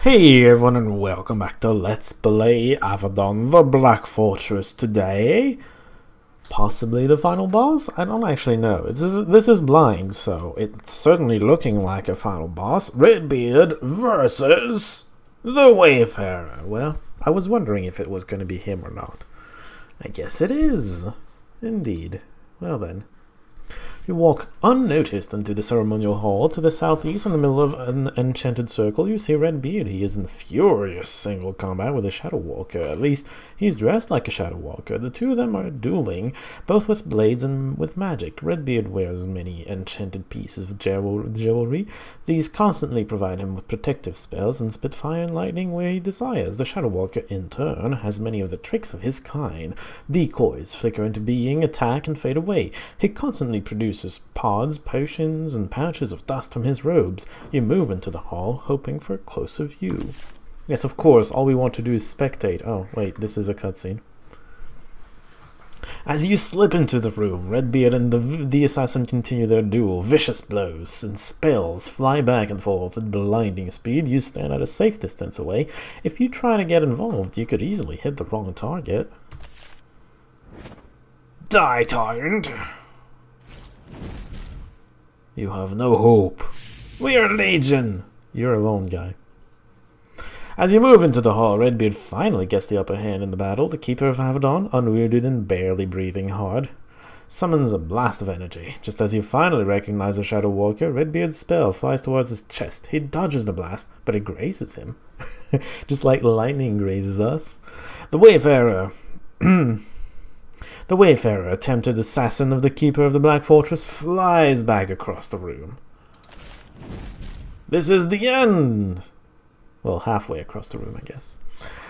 Hey everyone and welcome back to Let's Play Avadon, the Black Fortress. Today, possibly the final boss? I don't actually know. This is blind, so it's certainly looking like a final boss. Redbeard versus the Wayfarer. Well, I was wondering if it was going to be him or not. I guess it is. Indeed. Well then. You walk unnoticed into the ceremonial hall. To the southeast, in the middle of an enchanted circle, you see Redbeard. He is in furious single combat with a Shadow Walker. At least, he's dressed like a Shadow Walker. The two of them are dueling, both with blades and with magic. Redbeard wears many enchanted pieces of jewelry. These constantly provide him with protective spells and spit fire and lightning where he desires. The Shadow Walker, in turn, has many of the tricks of his kind. Decoys flicker into being, attack, and fade away. He constantly produces pods, potions, and pouches of dust from his robes. You move into the hall, hoping for a closer view. Yes, of course, all we want to do is spectate. Oh, wait, this is a cutscene. As you slip into the room, Redbeard and the assassin continue their duel. Vicious blows and spells fly back and forth at blinding speed. You stand at a safe distance away. If you try to get involved, you could easily hit the wrong target. Die, tyrant! You have no hope. We are Legion! You're alone, guy. As you move into the hall, Redbeard finally gets the upper hand in the battle. The Keeper of Avadon, unwounded and barely breathing hard, summons a blast of energy. Just as you finally recognize the Shadow Walker, Redbeard's spell flies towards his chest. He dodges the blast, but it grazes him. Just like lightning grazes us. The Wayfarer... The Wayfarer, attempted assassin of the Keeper of the Black Fortress, flies back across the room. This is the end! Well, halfway across the room, I guess.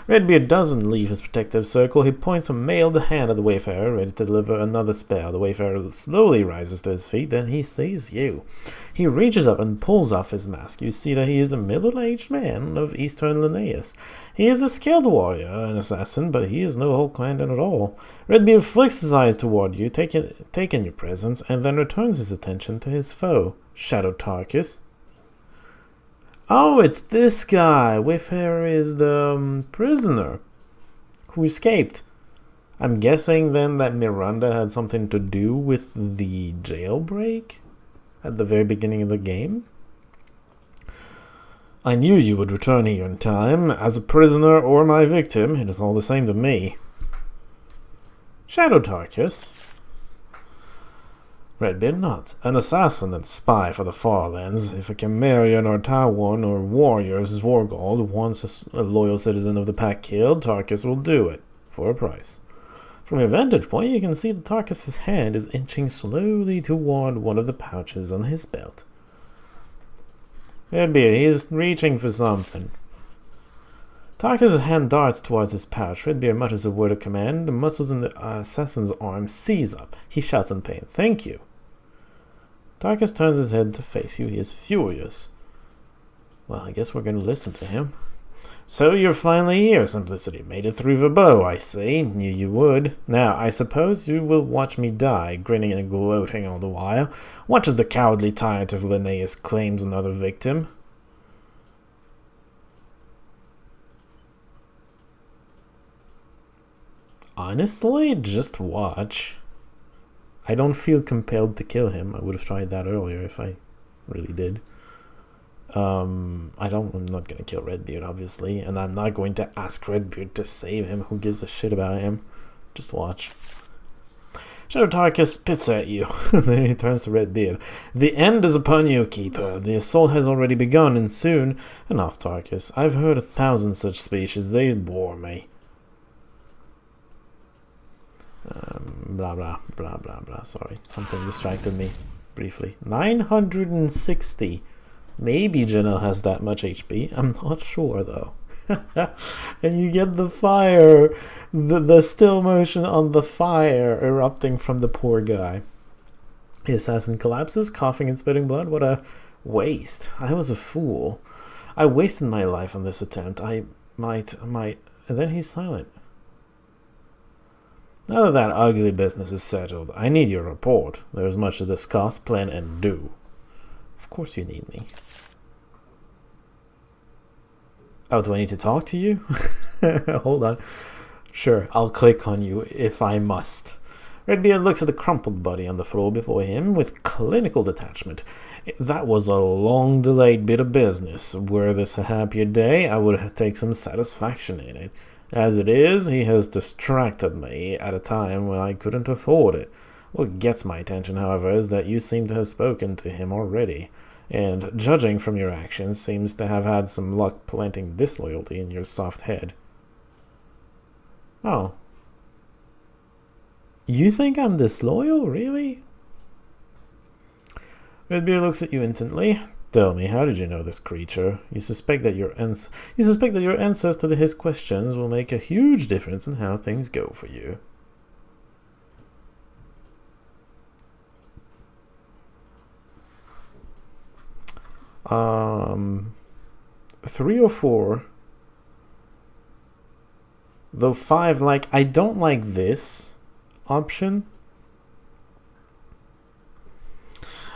Redbeard doesn't leave his protective circle. He points a mailed hand at the Wayfarer, ready to deliver another spell. The Wayfarer slowly rises to his feet, then he sees you. He reaches up and pulls off his mask. You see that he is a middle-aged man of Eastern Linnaeus. He is a skilled warrior, an assassin, but he is no Hulklander at all. Redbeard flicks his eyes toward you, taking your presence, and then returns his attention to his foe, Shadow Tarkus. Oh, it's this guy. Wayfarer is the prisoner who escaped. I'm guessing then that Miranda had something to do with the jailbreak at the very beginning of the game. I knew you would return here in time. As a prisoner or my victim, it is all the same to me. Shadow Tarkus. Redbeard nods. An assassin and spy for the Farlands. If a Cimmerian or Taiwan or warrior of Svorgold wants a loyal citizen of the pack killed, Tarkus will do it, for a price. From your vantage point, you can see that Tarkus' hand is inching slowly toward one of the pouches on his belt. Redbeard, he is reaching for something. Tarkus' hand darts towards his pouch. Redbeard mutters a word of command. The muscles in the assassin's arm seize up. He shouts in pain, "Thank you." Tarkus turns his head to face you. He is furious. Well, I guess we're going to listen to him. So you're finally here, Simplicity. Made it through the bow, I see. Knew you would. Now, I suppose you will watch me die, grinning and gloating all the while. Watch as the cowardly tyrant of Linnaeus claims another victim. Honestly, just watch. I don't feel compelled to kill him. I would have tried that earlier if I really did. I'm not going to kill Redbeard, obviously, and I'm not going to ask Redbeard to save him. Who gives a shit about him? Just watch. Shadow Tarkus spits at you. Then he turns to Redbeard. The end is upon you, Keeper. The assault has already begun, and soon... Enough, Tarkus. I've heard 1,000 such speeches. They bore me. Blah blah blah blah blah. Sorry, something distracted me briefly. 960. Maybe Janelle has that much HP. I'm not sure though. And you get the fire, the still motion on the fire erupting from the poor guy. The assassin collapses, coughing and spitting blood. What a waste. I was a fool. I wasted my life on this attempt. I might. And then he's silent. Now that that ugly business is settled, I need your report. There is much to discuss, plan, and do. Of course you need me. Oh, do I need to talk to you? Hold on. Sure, I'll click on you if I must. Redbeard looks at the crumpled body on the floor before him with clinical detachment. That was a long-delayed bit of business. Were this a happier day, I would take some satisfaction in it. As it is, he has distracted me at a time when I couldn't afford it. What gets my attention, however, is that you seem to have spoken to him already, and, judging from your actions, seems to have had some luck planting disloyalty in your soft head. Oh. You think I'm disloyal, really? Redbeard looks at you intently. Tell me, how did you know this creature? You suspect that your answers to his questions will make a huge difference in how things go for you. Three or four. Though 5, like, I don't like this option.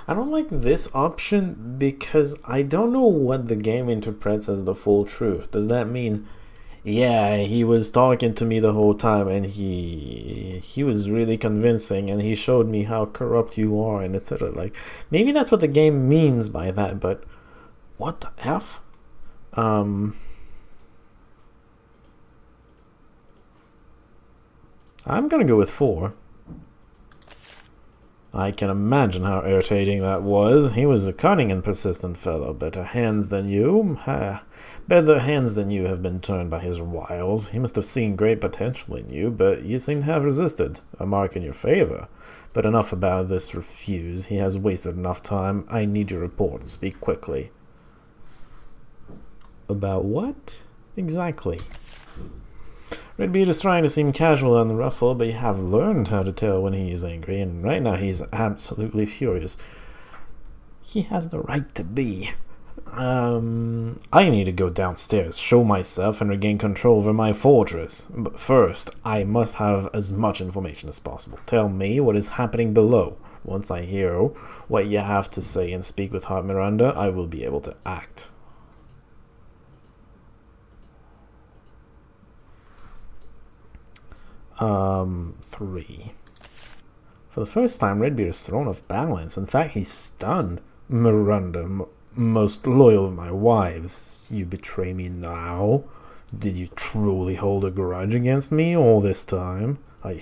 I don't like this option because I don't know what the game interprets as the full truth. Does that mean, yeah, he was talking to me the whole time and he was really convincing and he showed me how corrupt you are and etc. Like, maybe that's what the game means by that, but what the F? I'm gonna go with 4. I can imagine how irritating that was. He was a cunning and persistent fellow. Better hands than you have been turned by his wiles. He must have seen great potential in you, but you seem to have resisted. A mark in your favor. But enough about this refuse. He has wasted enough time. I need your report. Speak quickly. About what? Exactly. Redbeard is trying to seem casual and ruffled, but you have learned how to tell when he is angry, and right now he's absolutely furious. He has the right to be. I need to go downstairs, show myself, and regain control over my fortress. But first, I must have as much information as possible. Tell me what is happening below. Once I hear what you have to say and speak with Heart Miranda, I will be able to act. Three. For the first time, Redbeard is thrown off balance. In fact, he's stunned. Miranda, most loyal of my wives, you betray me now? Did you truly hold a grudge against me all this time? I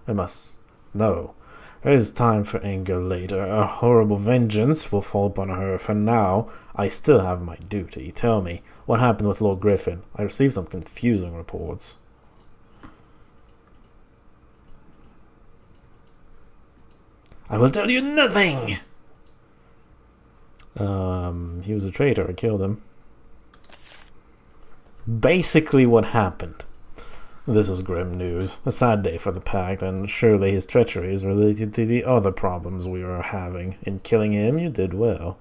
must know. There is time for anger later. A horrible vengeance will fall upon her. For now, I still have my duty. Tell me, what happened with Lord Griffin? I received some confusing reports. I will tell you nothing! He was a traitor. I killed him. Basically what happened. This is grim news. A sad day for the Pact, and surely his treachery is related to the other problems we are having. In killing him, you did well.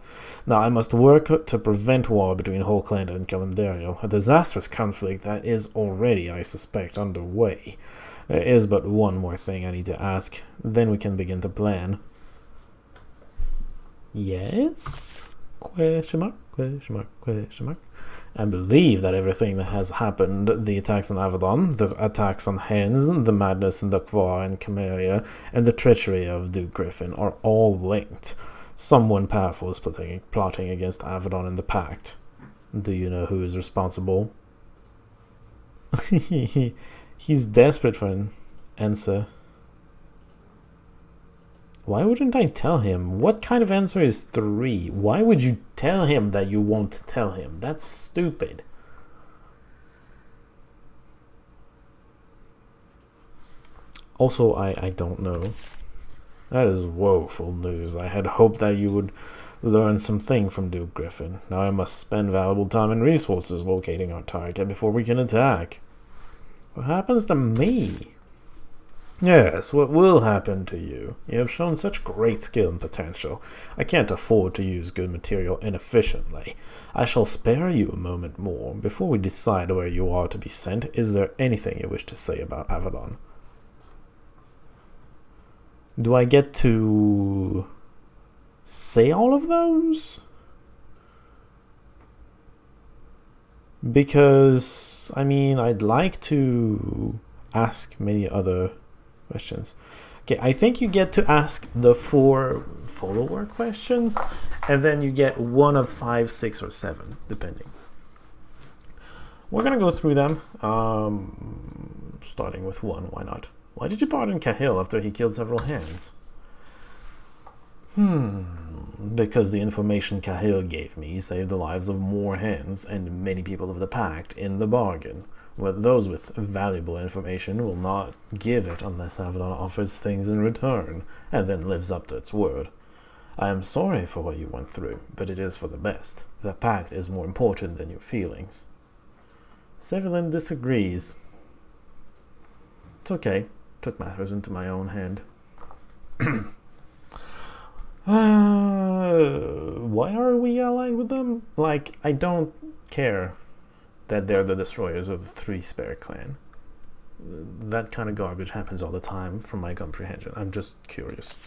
Now I must work to prevent war between Hawklander and Calendarial, a disastrous conflict that is already, I suspect, underway. There is but one more thing I need to ask, then we can begin to plan. Yes? Question mark, question mark, question mark. I believe that everything that has happened, the attacks on Avadon, the attacks on Hens, the madness in Dakvar and Cameria, and the treachery of Duke Griffin are all linked. Someone powerful is plotting against Avadon and the Pact. Do you know who is responsible? He's desperate for an answer. Why wouldn't I tell him? What kind of answer is 3? Why would you tell him that you won't tell him? That's stupid. Also, I don't know. That is woeful news. I had hoped that you would learn something from Duke Griffin. Now I must spend valuable time and resources locating our target before we can attack. What happens to me? Yes, what will happen to you? You have shown such great skill and potential. I can't afford to use good material inefficiently. I shall spare you a moment more. Before we decide where you are to be sent, is there anything you wish to say about Avadon? Do I get to say all of those? Because, I mean, I'd like to ask many other questions. Okay, I think you get to ask the 4 follower questions, and then you get 1 of 5, 6, or 7, depending. We're gonna go through them, starting with 1, why not? Why did you pardon Cahill after he killed several hands? Because the information Cahill gave me saved the lives of more hands and many people of the Pact in the bargain. Well, those with valuable information will not give it unless Avadon offers things in return, and then lives up to its word. I am sorry for what you went through, but it is for the best. The Pact is more important than your feelings. Sevelin disagrees. It's okay. Took matters into my own hand. Why are we allied with them? Like, I don't care that they're the destroyers of the 3 Spare clan. That kind of garbage happens all the time from my comprehension. I'm just curious.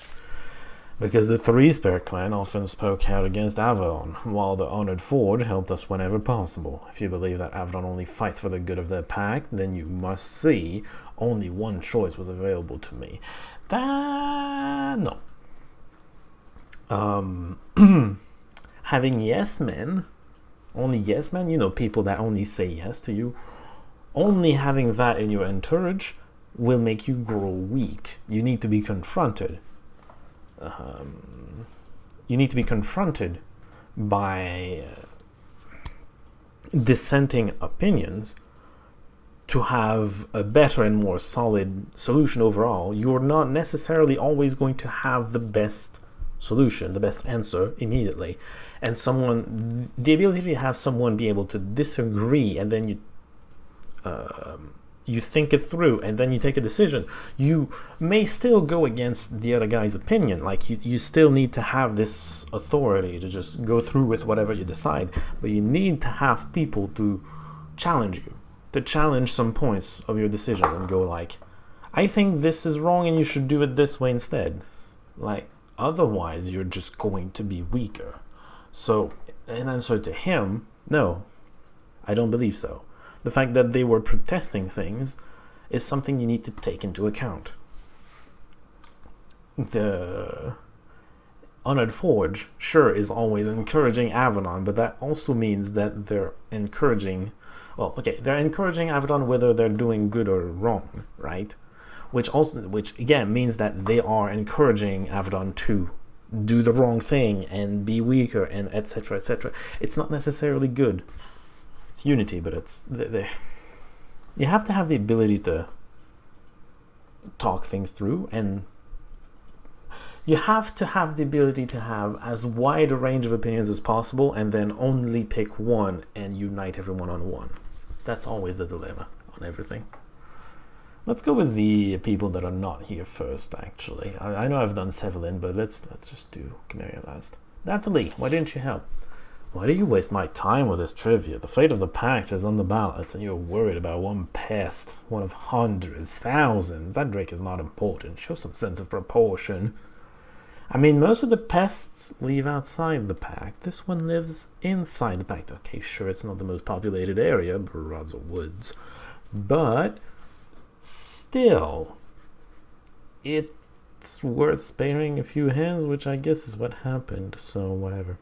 Because the 3 Spare clan often spoke out against Avadon, while the Honored Forge helped us whenever possible. If you believe that Avadon only fights for the good of their pact, then you must see only one choice was available to me. No. Having yes men, only yes men, you know, people that only say yes to you, only having that in your entourage will make you grow weak. You need to be confronted. You need to be confronted by dissenting opinions to have a better and more solid solution overall. You're not necessarily always going to have the best solution, the best answer immediately. And the ability to have someone be able to disagree, and then you think it through, and then you take a decision. You may still go against the other guy's opinion. Like, you still need to have this authority to just go through with whatever you decide, but you need to have people to challenge you, to challenge some points of your decision and go like, I think this is wrong and you should do it this way instead. Like, otherwise you're just going to be weaker. So in answer to him, no, I don't believe so. The fact that they were protesting things is something you need to take into account. The Honored Forge, sure, is always encouraging Avadon, but that also means that they're encouraging, they're encouraging Avadon whether they're doing good or wrong, right? Which again means that they are encouraging Avadon to do the wrong thing and be weaker and etc. etc. It's not necessarily good. It's unity, but you have to have the ability to talk things through, and you have to have the ability to have as wide a range of opinions as possible, and then only pick one and unite everyone on one. That's always the dilemma on everything. Let's go with the people that are not here first, actually. I know I've done Sevelin, but let's just do Chimeria last. Natalie, why didn't you help? Why do you waste my time with this trivia? The fate of the Pact is on the ballots, and you're worried about one pest. One of hundreds, thousands. That Drake is not important. Show some sense of proportion. I mean, most of the pests live outside the Pact. This one lives inside the Pact. Okay, sure, it's not the most populated area, Baraza Woods. But still, it's worth sparing a few hands, which I guess is what happened. So whatever.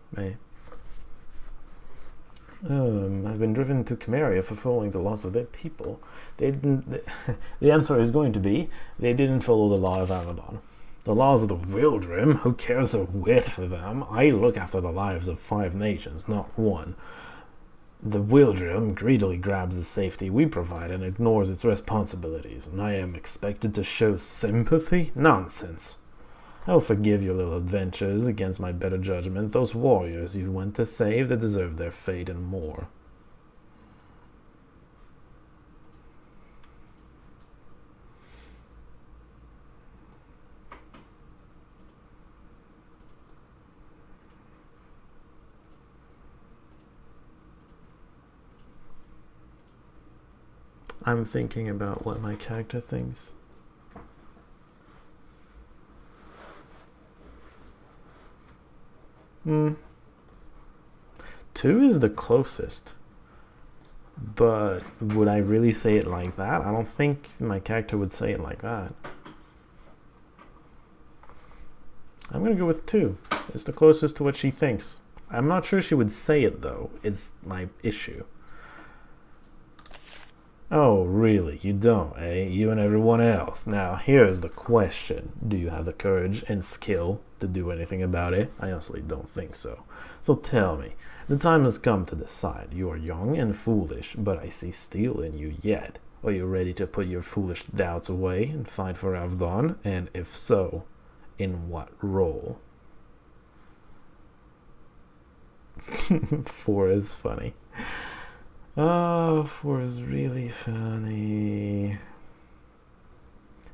I've been driven to Chimeria for following the laws of their people. They didn't. The answer is going to be they didn't follow the law of Avadon. The laws of the Wildrim, who cares a whit for them? I look after the lives of 5 nations, not one. The Wildrim greedily grabs the safety we provide and ignores its responsibilities, and I am expected to show sympathy? Nonsense. I'll forgive your little adventures against my better judgment. Those warriors you went to save, they deserve their fate and more. I'm thinking about what my character thinks. Two is the closest. But would I really say it like that? I don't think my character would say it like that. I'm gonna go with 2. It's the closest to what she thinks. I'm not sure she would say it though. It's my issue. Oh, really? You don't, eh? You and everyone else. Now, here's the question. Do you have the courage and skill to do anything about it? I honestly don't think so. So tell me, the time has come to decide. You are young and foolish, but I see steel in you yet. Are you ready to put your foolish doubts away and fight for Avadon? And if so, in what role? 4 is funny. Oh, 4 is really funny.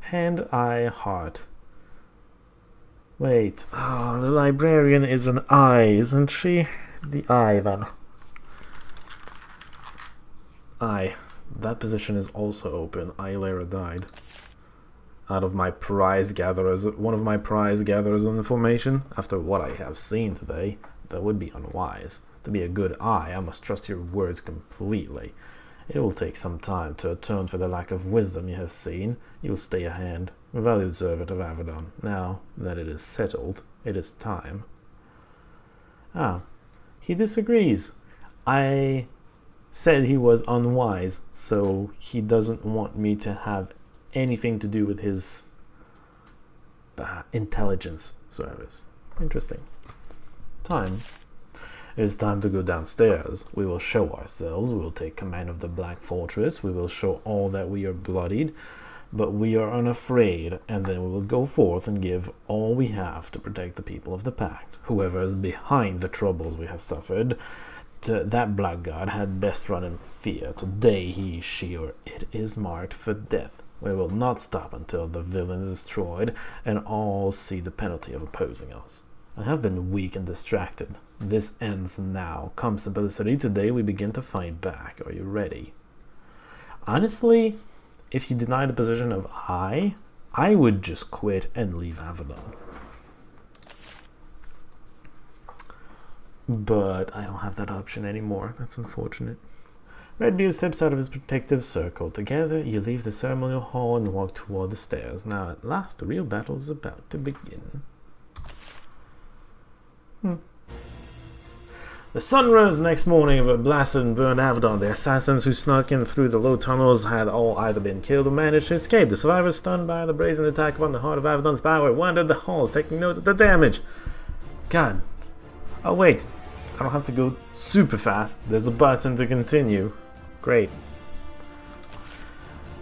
Hand, eye, heart. Wait. Oh, the librarian is an eye, isn't she? The eye, then. Eye. That position is also open. Ailera died. Out of my prize gatherers, one of my prize gatherers on information. After what I have seen today, that would be unwise. To be a good eye, I must trust your words completely. It will take some time to atone for the lack of wisdom you have seen. You will stay a hand, a valued servant of Avadon. Now that it is settled, it is time. Ah, he disagrees. I said he was unwise, so he doesn't want me to have anything to do with his intelligence service. Interesting. Time. It is time to go downstairs. We will show ourselves. We will take command of the Black Fortress. We will show all that we are bloodied, but we are unafraid, and then we will go forth and give all we have to protect the people of the Pact. Whoever is behind the troubles we have suffered, that blackguard had best run in fear. Today he, she, or it is marked for death. We will not stop until the villain is destroyed, and all see the penalty of opposing us. I have been weak and distracted. This ends now. Come simplicity, today we begin to fight back. Are you ready? Honestly, if you deny the position of I would just quit and leave Avadon. But I don't have that option anymore. That's unfortunate. Redbeard steps out of his protective circle. Together, you leave the ceremonial hall and walk toward the stairs. Now, at last, the real battle is about to begin. The sun rose the next morning over blasted and burned Avadon. The assassins who snuck in through the low tunnels had all either been killed or managed to escape. The survivors, stunned by the brazen attack upon the heart of Avadon's power, wandered the halls, taking note of the damage. God. Oh, wait. I don't have to go super fast. There's a button to continue. Great.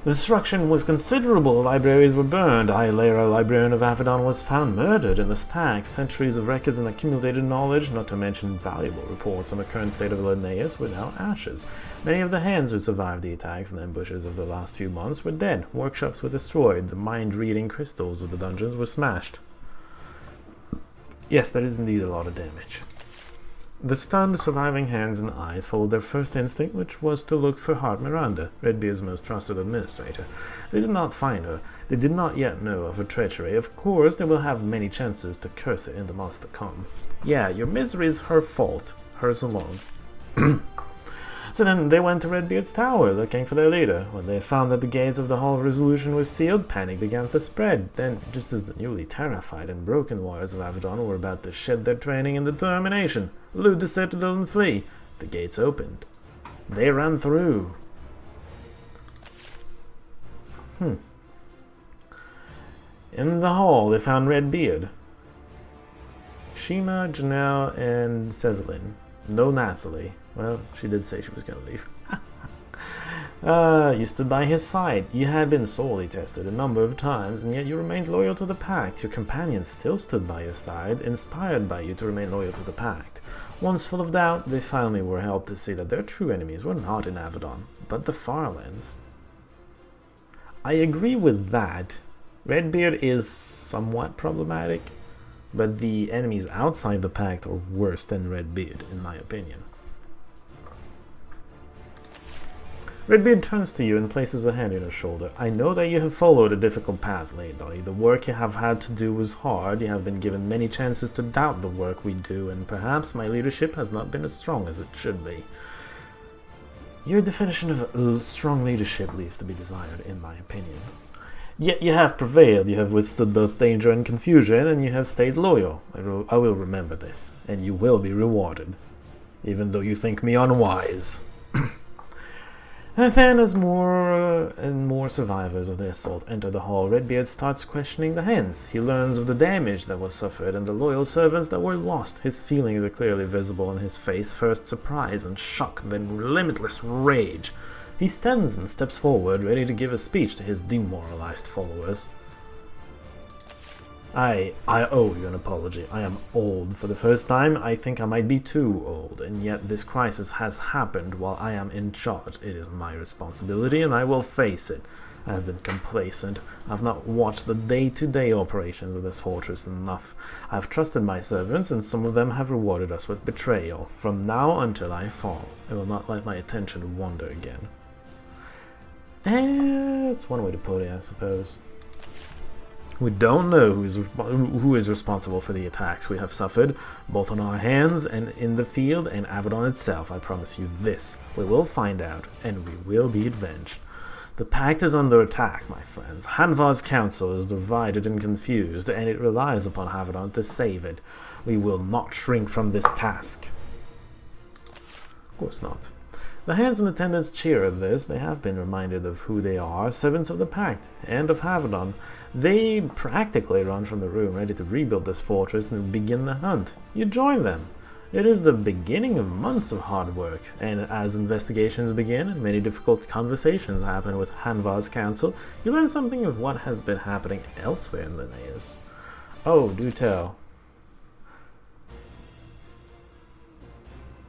The destruction was considerable. Libraries were burned. Ailera, librarian of Avadon, was found murdered in the stacks. Centuries of records and accumulated knowledge, not to mention valuable reports on the current state of Linnaeus, were now ashes. Many of the hands who survived the attacks and ambushes of the last few months were dead. Workshops were destroyed. The mind-reading crystals of the dungeons were smashed. Yes, that is indeed a lot of damage. The stunned surviving hands and eyes followed their first instinct, which was to look for Hart Miranda, Redbeard's most trusted administrator. They did not find her. They did not yet know of her treachery. Of course, they will have many chances to curse her in the months to come. Yeah, your misery is her fault. Hers alone. So then they went to Redbeard's tower, looking for their leader. When they found that the gates of the Hall of Resolution were sealed, panic began to spread. Then, just as the newly terrified and broken warriors of Avadon were about to shed their training and determination, elude the citadel and flee, the gates opened. They ran through. In the hall, they found Redbeard, Shima, Janelle, and Sevelin. No Nathalie. Well, she did say she was going to leave. You stood by his side. You had been sorely tested a number of times, and yet you remained loyal to the Pact. Your companions still stood by your side, inspired by you to remain loyal to the Pact. Once full of doubt, they finally were helped to see that their true enemies were not in Avadon, but the Farlands. I agree with that. Redbeard is somewhat problematic, but the enemies outside the Pact are worse than Redbeard, in my opinion. Redbeard turns to you and places a hand on your shoulder. I know that you have followed a difficult path lately. The work you have had to do was hard. You have been given many chances to doubt the work we do, and perhaps my leadership has not been as strong as it should be. Your definition of strong leadership leaves to be desired, in my opinion. Yet you have prevailed, you have withstood both danger and confusion, and you have stayed loyal. I will remember this, and you will be rewarded, even though you think me unwise. And then, as more and more survivors of the assault enter the hall, Redbeard starts questioning the hens. He learns of the damage that was suffered and the loyal servants that were lost. His feelings are clearly visible on his face, first surprise and shock, then limitless rage. He stands and steps forward, ready to give a speech to his demoralized followers. I owe you an apology. I am old. For the first time, I think I might be too old, and yet this crisis has happened while I am in charge. It is my responsibility, and I will face it. I have been complacent. I have not watched the day-to-day operations of this fortress enough. I have trusted my servants, and some of them have rewarded us with betrayal. From now until I fall, I will not let my attention wander again. It's one way to put it, I suppose. We don't know who is responsible for the attacks we have suffered, both on our hands and in the field and Avadon itself. I promise you this. We will find out, and we will be avenged. The Pact is under attack, my friends. Hanvar's council is divided and confused, and it relies upon Avadon to save it. We will not shrink from this task. Of course not. The hands in attendance cheer at this. They have been reminded of who they are, servants of the Pact, and of Avadon. They practically run from the room, ready to rebuild this fortress and begin the hunt. You join them. It is the beginning of months of hard work, and as investigations begin and many difficult conversations happen with Hanvar's council, you learn something of what has been happening elsewhere in Linnaeus. Oh, do tell.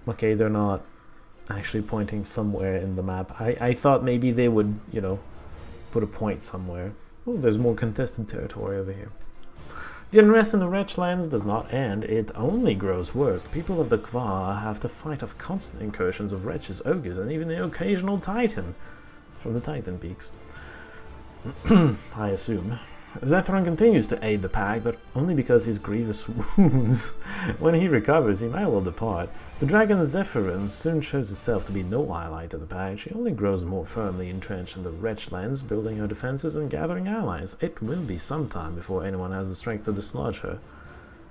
Okay, they're not actually pointing somewhere in the map. I thought maybe they would, you know, put a point somewhere. Oh, there's more contested territory over here. The unrest in the Wretchlands does not end, it only grows worse. People of the Kvar have to fight off constant incursions of wretches, ogres, and even the occasional Titan from the Titan Peaks. I assume. Zethron continues to aid the Pact, but only because his grievous wounds. When he recovers, he might well depart. The dragon Zephyrin soon shows herself to be no ally to the Pact. She only grows more firmly entrenched in the Wretchlands, building her defenses and gathering allies. It will be some time before anyone has the strength to dislodge her.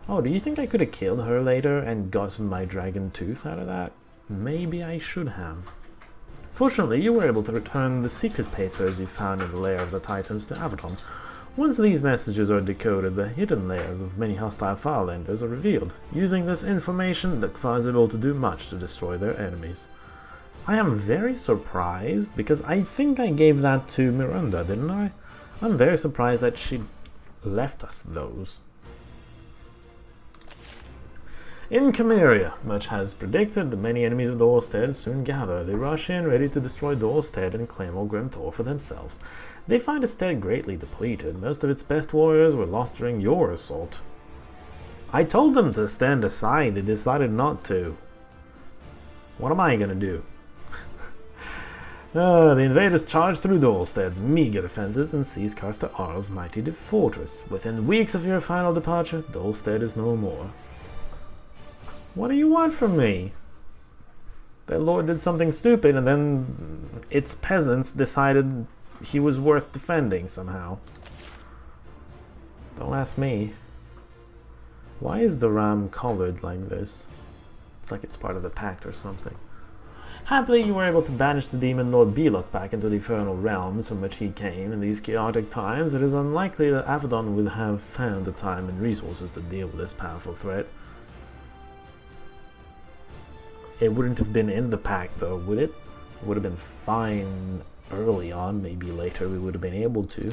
Oh, do you think I could have killed her later and gotten my dragon tooth out of that? Maybe I should have. Fortunately, you were able to return the secret papers you found in the lair of the Titans to Avadon. Once these messages are decoded, the hidden layers of many hostile Farlanders are revealed. Using this information, the Kvar is able to do much to destroy their enemies. I am very surprised, because I think I gave that to Miranda, didn't I? I'm very surprised that she left us those. In Chimeria, much as predicted, the many enemies of Dorstead soon gather. They rush in, ready to destroy Dorstead and claim Orgrim Tor for themselves. They find the stead greatly depleted. Most of its best warriors were lost during your assault. I told them to stand aside. They decided not to. What am I gonna do? The invaders charged through Dorstead's meager defenses and seized Karsta Arl's mighty fortress. Within weeks of your final departure, Dorstead is no more. What do you want from me? Their lord did something stupid, and then its peasants decided he was worth defending somehow. Don't ask me. Why is the ram colored like this? It's like it's part of the Pact or something. Happily, you were able to banish the demon Lord Belok back into the Infernal Realms from which he came. In these chaotic times, it is unlikely that Avadon would have found the time and resources to deal with this powerful threat. It wouldn't have been in the Pact, though, would it? It would have been fine early on, maybe later we would have been able to.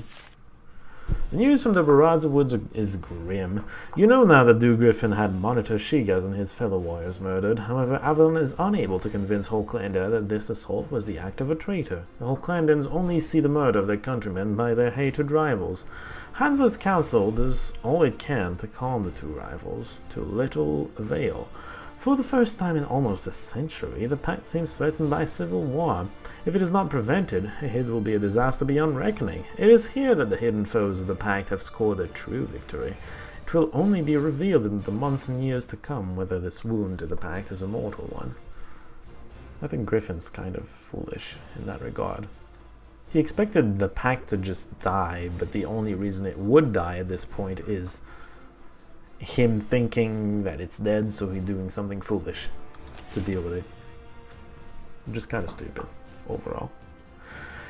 The news from the Baradza Woods is grim. You know now that Du Griffin had Monitor Shigas and his fellow warriors murdered. However, Avadon is unable to convince Holklander that this assault was the act of a traitor. The Holklanders only see the murder of their countrymen by their hated rivals. Hanvar's council does all it can to calm the two rivals, to little avail. For the first time in almost a century, the Pact seems threatened by civil war. If it is not prevented, it will be a disaster beyond reckoning. It is here that the hidden foes of the Pact have scored their true victory. It will only be revealed in the months and years to come whether this wound to the Pact is a mortal one. I think Griffin's kind of foolish in that regard. He expected the pack to just die, but the only reason it would die at this point is him thinking that it's dead, so he's doing something foolish to deal with it. Just kind of stupid, overall.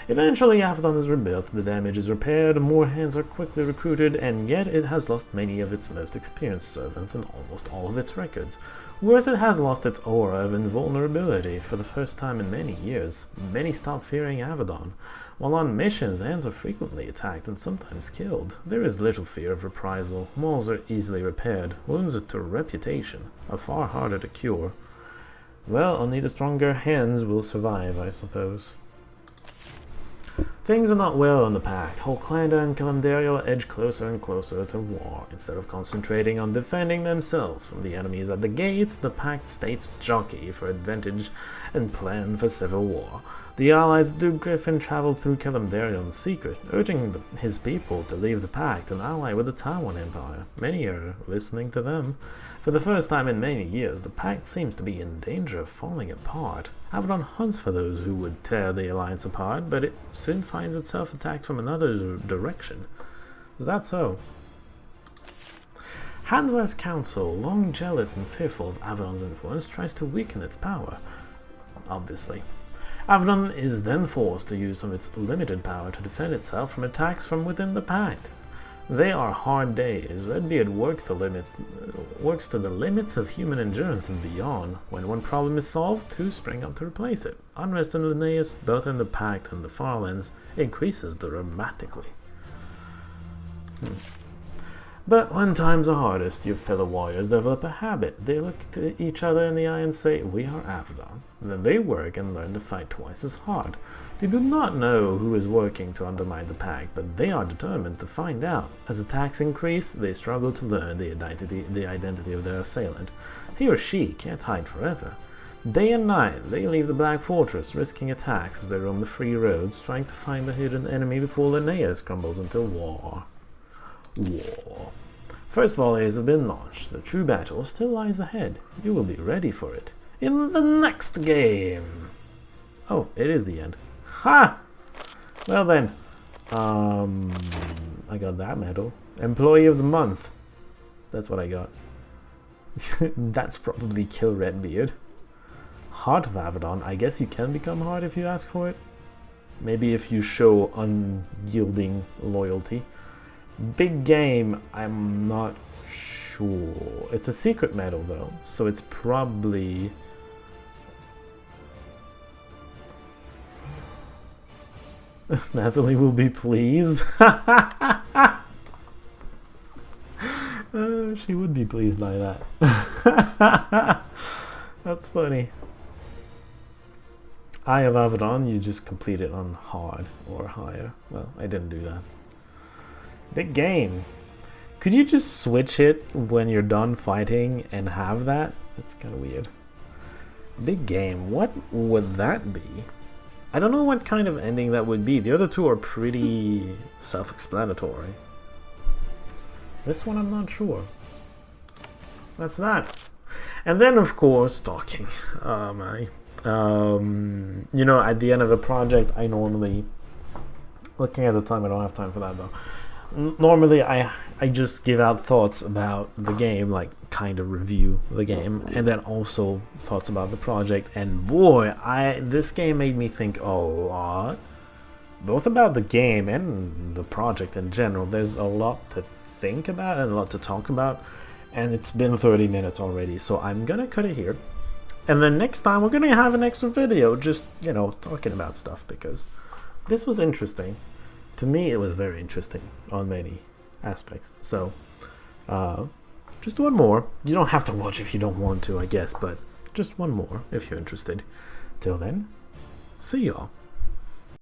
Eventually, Avadon is rebuilt, the damage is repaired, more hands are quickly recruited, and yet it has lost many of its most experienced servants and almost all of its records. Worse, it has lost its aura of invulnerability for the first time in many years. Many stop fearing Avadon. While on missions, hands are frequently attacked and sometimes killed. There is little fear of reprisal, mauls are easily repaired, wounds to reputation are far harder to cure. Well, only the stronger hands will survive, I suppose. Things are not well in the Pact. Holklanda and Calendario edge closer and closer to war. Instead of concentrating on defending themselves from the enemies at the gates, the Pact states jockey for advantage and plan for civil war. The allies Duke Griffin traveled through Calendario in secret, urging his people to leave the Pact and ally with the Taiwan Empire. Many are listening to them. For the first time in many years, the Pact seems to be in danger of falling apart. Avadon hunts for those who would tear the alliance apart, but it soon finds itself attacked from another direction. Is that so? Handver's council, long jealous and fearful of Avadon's influence, tries to weaken its power. Obviously. Avadon is then forced to use some of its limited power to defend itself from attacks from within the Pact. They are hard days. Redbeard works to the limits of human endurance and beyond. When one problem is solved, two spring up to replace it. Unrest in Linnaeus, both in the Pact and the Farlands, increases dramatically. But when times are hardest, your fellow warriors develop a habit. They look to each other in the eye and say, "We are Avadon." Then they work and learn to fight twice as hard. They do not know who is working to undermine the Pact, but they are determined to find out. As attacks increase, they struggle to learn the identity of their assailant. He or she can't hide forever. Day and night, they leave the Black Fortress, risking attacks as they roam the free roads, trying to find the hidden enemy before Linnaeus crumbles into war. First volleys have been launched. The true battle still lies ahead. You will be ready for it in the next game. Oh, it is the end. Ha! Well then, I got that medal. Employee of the month. That's what I got. That's probably Kill Redbeard. Heart of Avadon. I guess you can become Heart if you ask for it. Maybe if you show unyielding loyalty. Big Game, I'm not sure. It's a secret medal though, so it's probably... Nathalie will be pleased. She would be pleased by that. That's funny. Eye of Avadon, you just complete it on hard or higher. Well, I didn't do that. Big Game. Could you just switch it when you're done fighting and have that? That's kind of weird. Big Game. What would that be? I don't know what kind of ending that would be. The other two are pretty self-explanatory. This one I'm not sure. That's that. And then, of course, talking. Oh my. You know, at the end of a project, I normally... Looking at the time, I don't have time for that though. Normally I just give out thoughts about the game, like kind of review the game, and then also thoughts about the project. And boy, this game made me think a lot, both about the game and the project in general. There's a lot to think about and a lot to talk about, and it's been 30 minutes already, so I'm gonna cut it here. And then next time we're gonna have an extra video, just, you know, talking about stuff, because this was interesting. To me, it was very interesting on many aspects. So, just one more. You don't have to watch if you don't want to, I guess, but just one more if you're interested. Till then, see y'all.